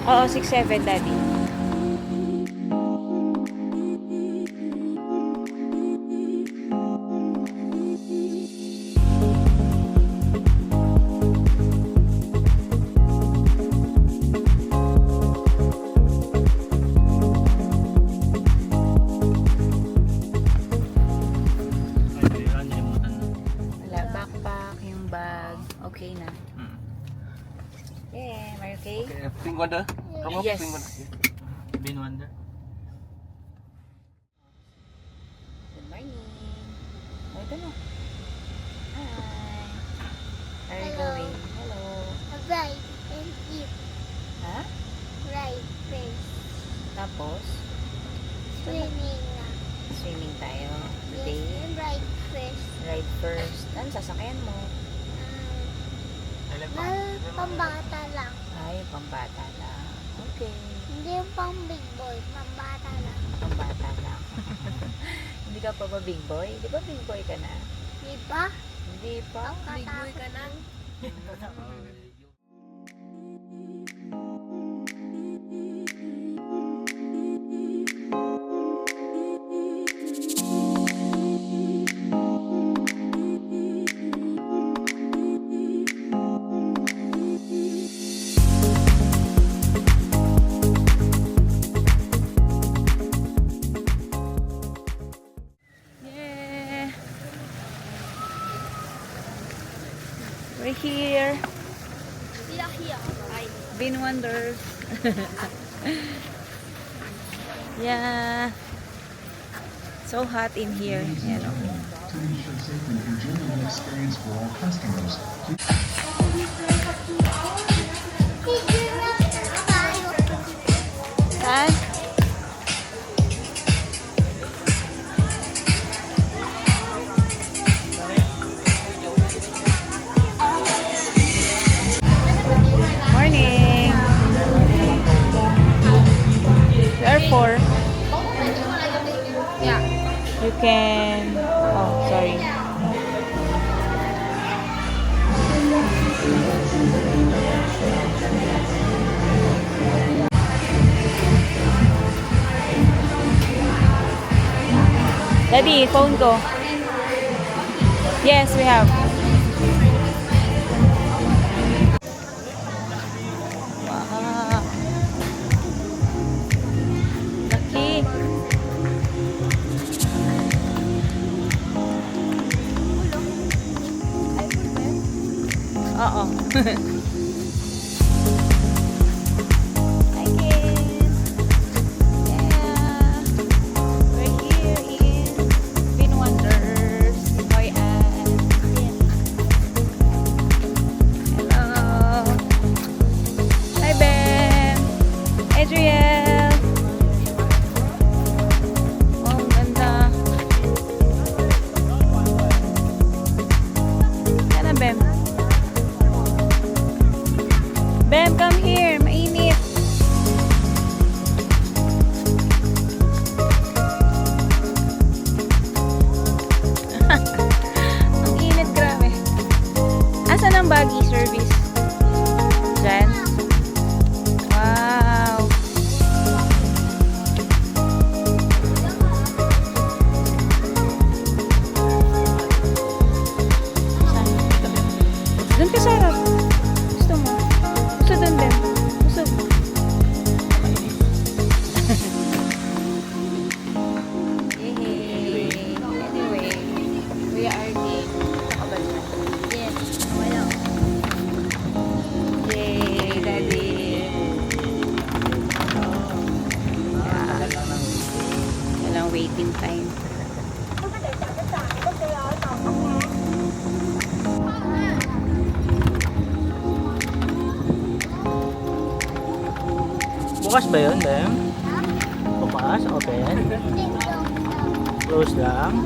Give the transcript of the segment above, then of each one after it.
Oo, 6'7", daddy. Wala, backpack, yung bag. Okay na. Yeah, are you okay? Okay, Pink Wonder. Come on, Yes. Pink Wonder. Bin Wonder. Good morning. Oh, ito na. Hi. Are you Hello. going? Hello. Right and eat. Ha? Right first. Tapos, Swimming na. swimming tayo. Yes, Today, and right first. ride first. Ano sasakyan mo? Pambata lang. Ay, pambata lang. Okay. Hindi yung pang big boy. Pambata lang. Pambata lang. Hindi ka pa ba big boy? Di ba big boy ka na? Di ba? Hindi pa. Big boy ka na. Yeah. We're here. Bin Wonders. Yeah. So hot in here. You know. To ensure safe and enjoyable experience for all customers. Picture na tayo. Saan? Morning. Therefore, you can. Oh, sorry. Daddy, phone ko. Yes, we have. Wow. Laki. Oo. Hi, kids. Yeah. We're here in Bin Wonders. Boy and hello. Hi, Ben. Adriel. Oh, ang ganda. Yan na, Ben. Bem, come here. Mainit. Ang init, grabe. Asan ang buggy service? Diyan? Wow. Saan? Doon ka sa harap. Gusto mo? Gusto doon din. Gusto mo? Yay! Anyway, we are in Nakabal. Yes. Wala. Yay, Daddy. Walang waiting time. Bukas ba yun, Bem? Bukas? Open? Close lang?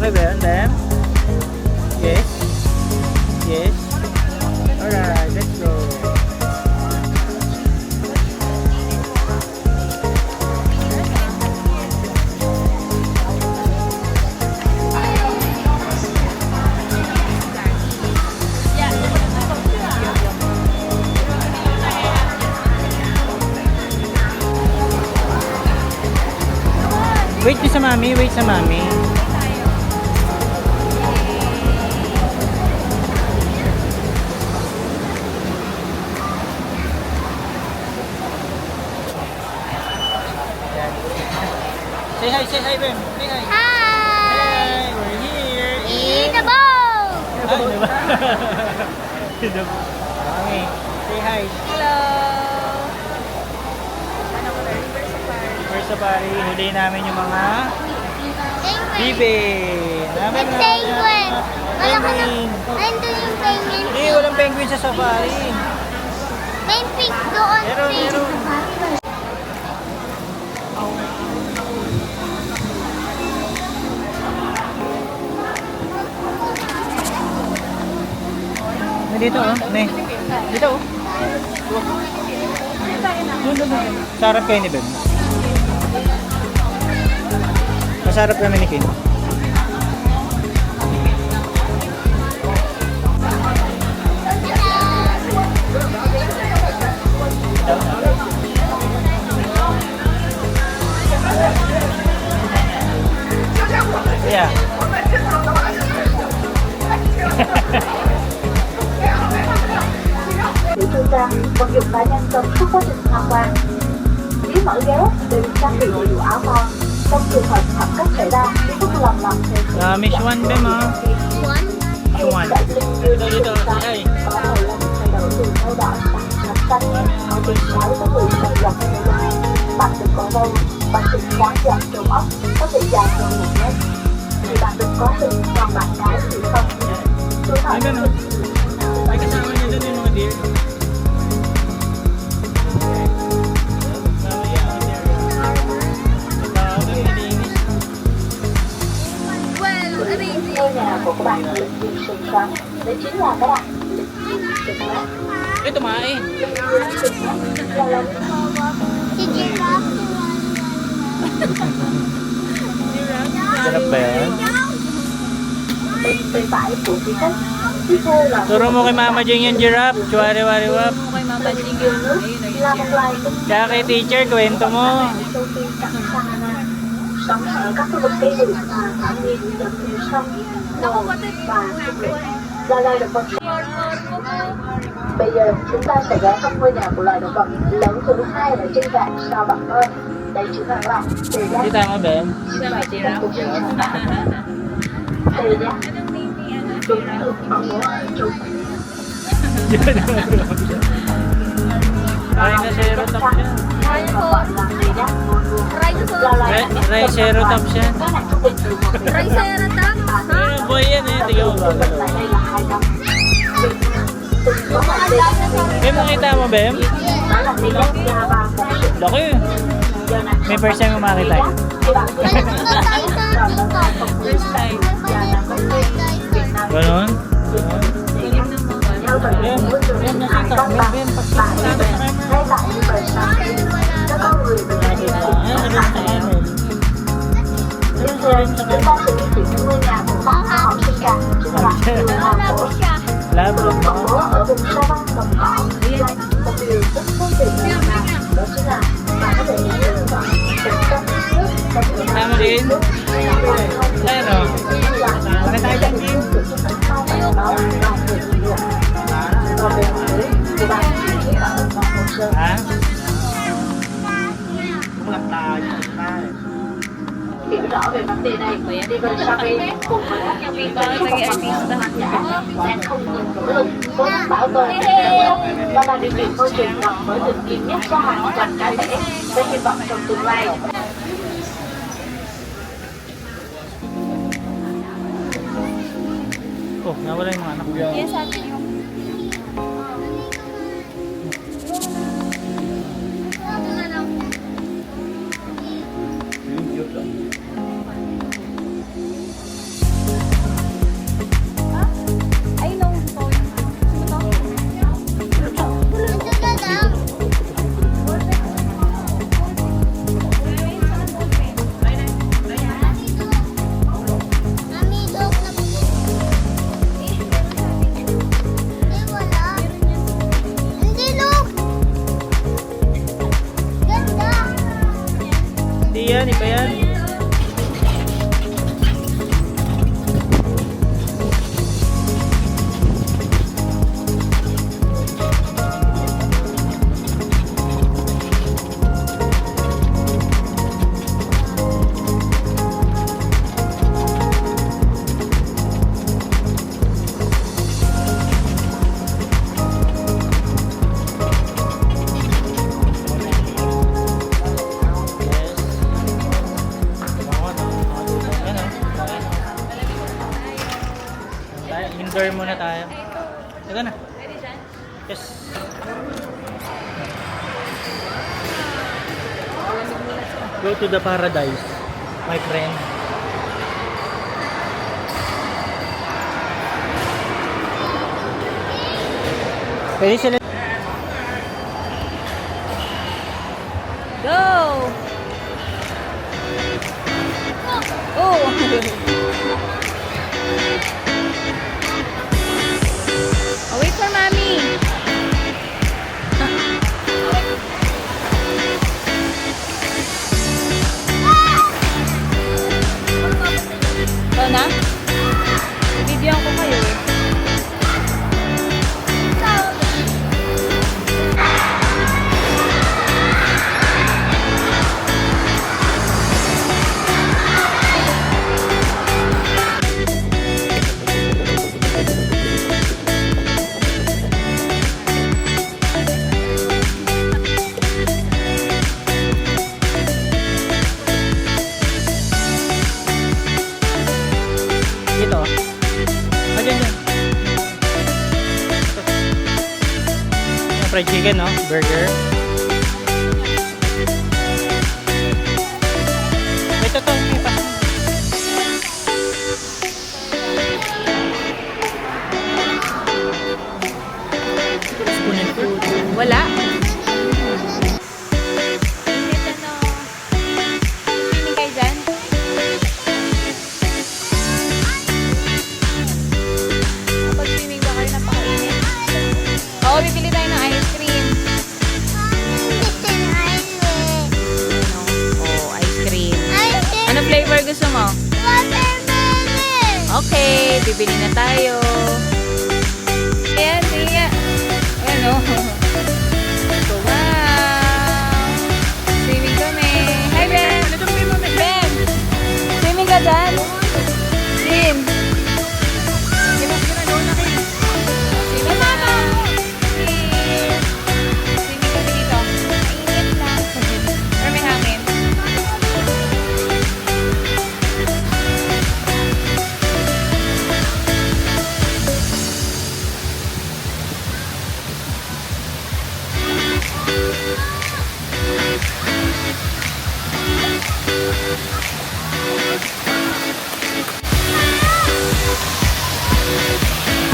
Okay ba yun, Dem? Yes? Yes? Alright, let's go. Wait nyo sa mami, wait sa mami. Say hi, Ben. Say hi. Hi! Hi, we're here In the boat! Ay, diba? Diba? Okay, say hi. Hello! Ano ko na? River Safari. First safari, huli namin yung mga Penguin! bibe. Namin May penguin! Wala ko na. penguin. Nandun yung penguin. Hindi, walang penguin sa safari. May pig doon. Meron, pig. meron. Dito oh, ne. Dito oh. Doon. Sarap kayo ni Ben. Masarap kami ni Kim. Yeah. Tiểu thư trang, vật dụng cá nhân trong suốt quá trình tham quan. Nếu mở ghế đều được trang bị đầy đủ áo phao. Trong trường hợp khẩn cấp xảy ra, nếu có lầm thì Miss One Ben mo. One. Dito. Ay. có 15 thay đổi từ nâu đỏ sang ngập xanh. Ở bên trái có người chạy dọc theo dài. Bạn đừng có đây, bạn đừng dám dọc trong ốc, có thể dài hơn 1 mét. Thì bạn đừng có lưng, còn bạn gái thì không. Tôi hỏi Ay, Ben oh. May kasama niya doon yung mga deer. Well, amazing! ngôi nhà của các bạn lịch viên sừng xoắn. Đấy chính là các bạn lịch viên sừng mát. Ito mai. Sừng mát là lông Si giraffe. Sarap ba yan? bên phải của quý khách. Tiếp theo là Turo mo kay Mama Jing yung giraffe. Chuwari-wari-wap. Okay, Mama Jing. là một loài tinh Kaya kay teacher, kwento mo. châu Phi cận Sahara, sống ở các khu vực cây rừng và thảo nguyên dọc theo sông, hồ và sông biển. Là loài động vật. Bây giờ chúng ta sẽ ghé thăm ngôi nhà của loài động vật lớn thứ 2 ở trên cạn sao Bạn ơi. Đây chính là loài tê giác. Hindi tama ba? Sama giraffe. Tê giác. Đúng từ bảo bố ở châu Phi. Rhinoceros top yan. Hay còn gọi là tê giác ngôn luôn. Là loài Triceratops yan. có lại trung bình từ 1 đến 5 Triceratops? Ano boy yan eh? Tingnan mo. tại đây là 2 năm. Từng có một tê giác Bem, nakita mo, Bem? đó là tê giác Java một sự Laki. giờ này May first time mo makita yun. thì bạn có thể First time. Ganon? theo tần Bem, môi trường Bem, sinh nakita. thái các Bem, bạn Bem, bạn đi về ngay tại những bờ sông các con người được nhìn thấy các bạn đương nhiên chúng ta sẽ đi tìm những ngôi nhà của các khoa học sinh cảm chúng là từ Hà Cổ Labo. thường công bố ở vùng sa văn đồng cỏ lạnh một điều rất thú vị đó chính là bạn có thể nhìn thấy rõ từng con nước và những Tama din. Ayan o. Ano tayo dyan, Kim? Ha? Hiểu rõ về vấn đề này, Steven Savage cùng với các nhân viên Parang naging artista. đang không ngừng nỗ lực cố gắng bảo tồn và là điều kiện môi trường nằm với tự nhiên nhất cho hàng loạt cá thể với hy vọng trong tương lai. Oh, nawala yung mga anak ko. Yes, ate yung... indoor muna tayo. Ito na. Pwede dyan? Yes. Go to the paradise, my friend. Pwede sila. Go! Oh! Oh, wait for mommy. Ito na? Video ko kayo eh. Dito. Ah, dyan, dyan. Yung fried chicken, no? Burger. Ito to, ipas mo. Spoon and food. Wala. Init ano. Swimming kayo dyan? Kapag swimming ba kayo, napakainit. Oo, bibili tayo ng ice cream. Ano? Oh, ice cream. Ano flavor gusto mo? Okay, bibili na tayo. Ayan, sige nga. Ayan o. So, wow. Swimming kami. Hi, Ben. Ben. Swimming ka dyan? Swim. Swimming na. Swim. Swimming kami dito. Mainit lang. Pero may hangin.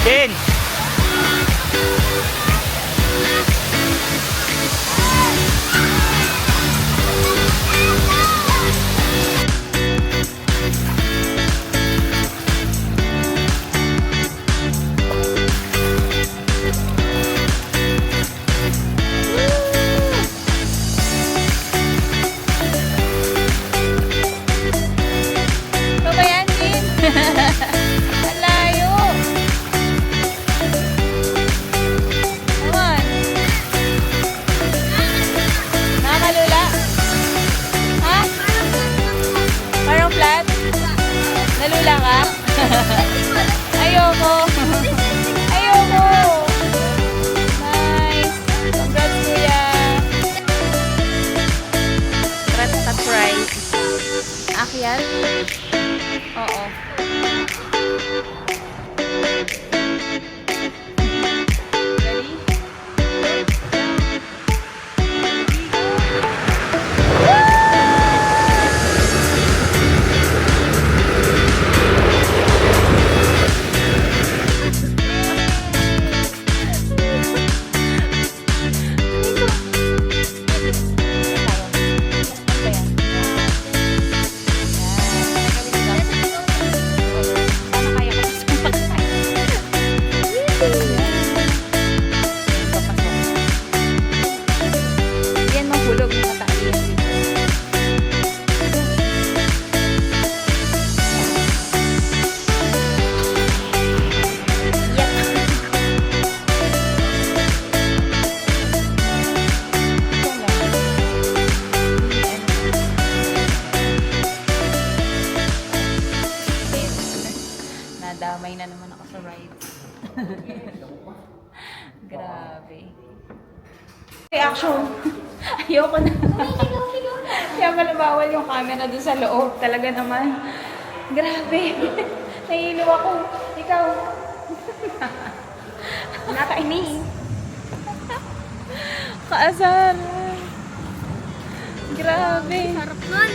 Ken! Ito ba yan, Jin? Ang layo. Come on. Nakakalula? Ha? Parang flat? Nalula ka? Ayoko. Ayoko. Nice. Congrats, kuya. Rasta fries. Akyat? Oo. Ready? Yan mahulog ng mataali. Nadamay na naman ako sa rides. Grabe. Reaction. Ayoko na. Kaya pala bawal yung camera doon sa loob. Talaga naman. Grabe. Nahihilo ako. Ikaw. Nakainis. Kaasaran. Grabe. Sarap nun.